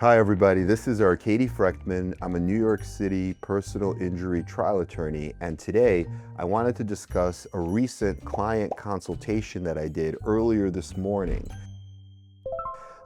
Hi everybody, this is Arkady Frekhtman. I'm a New York City personal injury trial attorney, and today I wanted to discuss a recent client consultation that I did earlier this morning.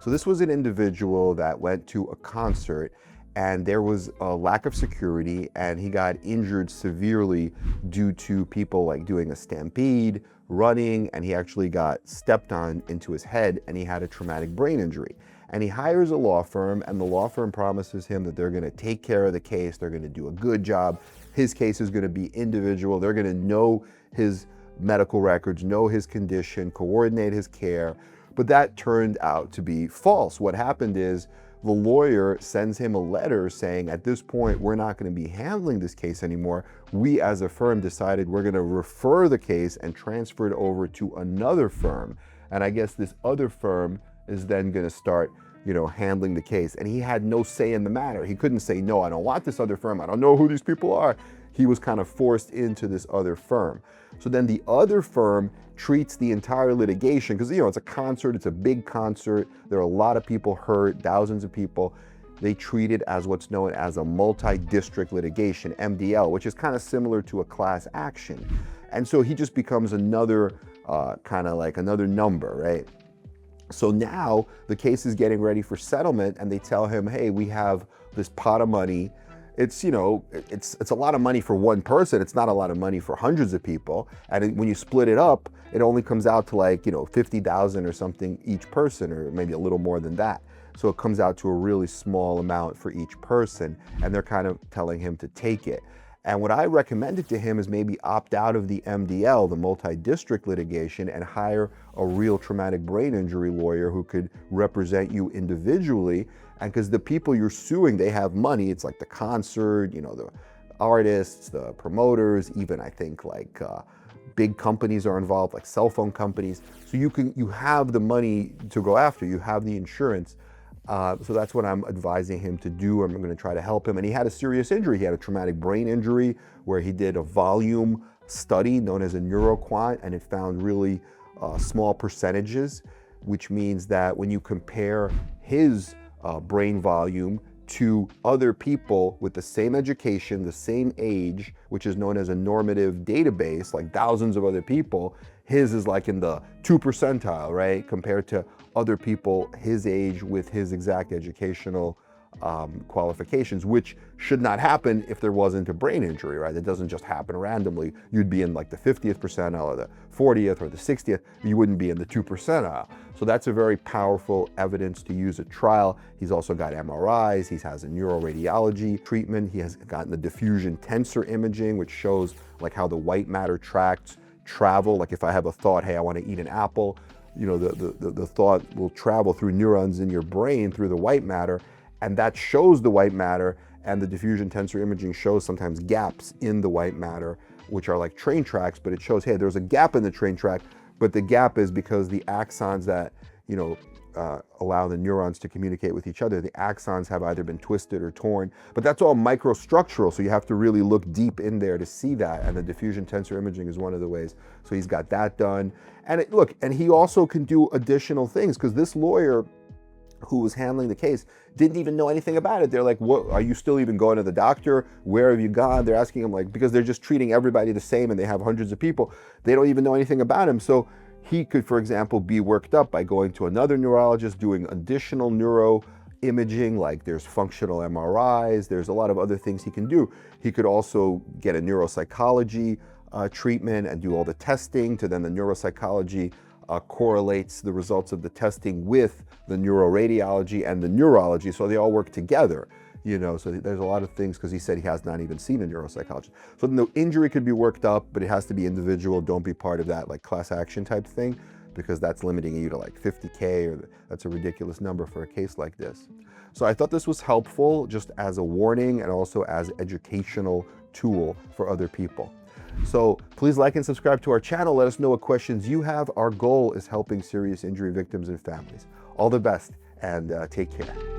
So this was an individual that went to a concert and there was a lack of security and he got injured severely due to people like doing a stampede, running, and he actually got stepped on into his head and he had a traumatic brain injury. And he hires a law firm, and the law firm promises him that they're going to take care of the case, they're going to do a good job, his case is going to be individual, they're going to know his medical records, know his condition, coordinate his care. But that turned out to be false. What happened is the lawyer sends him a letter saying, at this point, we're not going to be handling this case anymore. We as a firm decided we're going to refer the case and transfer it over to another firm. And I guess this other firm is then going to start, handling the case. And he had no say in the matter. He couldn't say, no, I don't want this other firm. I don't know who these people are. He was kind of forced into this other firm. So then the other firm treats the entire litigation, because it's a concert, it's a big concert. There are a lot of people hurt, thousands of people. They treat it as what's known as a multi-district litigation, MDL, which is kind of similar to a class action. And so he just becomes another another number, right? So now the case is getting ready for settlement and they tell him, hey, we have this pot of money. It's a lot of money for one person. It's not a lot of money for hundreds of people. And when you split it up, it only comes out to like, 50,000 or something each person, or maybe a little more than that. So it comes out to a really small amount for each person. And they're kind of telling him to take it. And what I recommended to him is maybe opt out of the MDL, the multi-district litigation, and hire a real traumatic brain injury lawyer who could represent you individually. And because the people you're suing, they have money. It's like the concert, the artists, the promoters, even I think like big companies are involved, like cell phone companies. So you have the money to go after, you have the insurance. So that's what I'm advising him to do. I'm going to try to help him. And he had a serious injury. He had a traumatic brain injury where he did a volume study known as a neuroquant, and it found really small percentages, which means that when you compare his brain volume to other people with the same education, the same age, which is known as a normative database, like thousands of other people, his is like in the 2 percentile, right? Compared to other people his age with his exact educational qualifications, which should not happen if there wasn't a brain injury, right? It doesn't just happen randomly. You'd be in like the 50th percentile or the 40th or the 60th. You wouldn't be in the 2 percentile. So that's a very powerful evidence to use at trial. He's also got MRIs. He has a neuroradiology treatment. He has gotten the diffusion tensor imaging, which shows like how the white matter tracts travel. Like if I have a thought, hey, I want to eat an apple, the thought will travel through neurons in your brain through the white matter, and that shows the white matter. And the diffusion tensor imaging shows sometimes gaps in the white matter, which are like train tracks, but it shows, hey, there's a gap in the train track, but the gap is because the axons that allow the neurons to communicate with each other, the axons have either been twisted or torn. But that's all microstructural, so you have to really look deep in there to see that, and the diffusion tensor imaging is one of the ways. So he's got that done. And and he also can do additional things, because this lawyer who was handling the case didn't even know anything about it. They're like, what, are you still even going to the doctor? Where have you gone? They're asking him, like, because they're just treating everybody the same and they have hundreds of people, they don't even know anything about him. So he could, for example, be worked up by going to another neurologist, doing additional neuro imaging, like there's functional MRIs, there's a lot of other things he can do. He could also get a neuropsychology treatment and do all the testing, to then the neuropsychology correlates the results of the testing with the neuroradiology and the neurology, so they all work together. So there's a lot of things, because he said he has not even seen a neuropsychologist. So the injury could be worked up, but it has to be individual. Don't be part of that like class action type thing, because that's limiting you to like 50K, or that's a ridiculous number for a case like this. So I thought this was helpful just as a warning and also as an educational tool for other people. So please like and subscribe to our channel. Let us know what questions you have. Our goal is helping serious injury victims and families. All the best, and take care.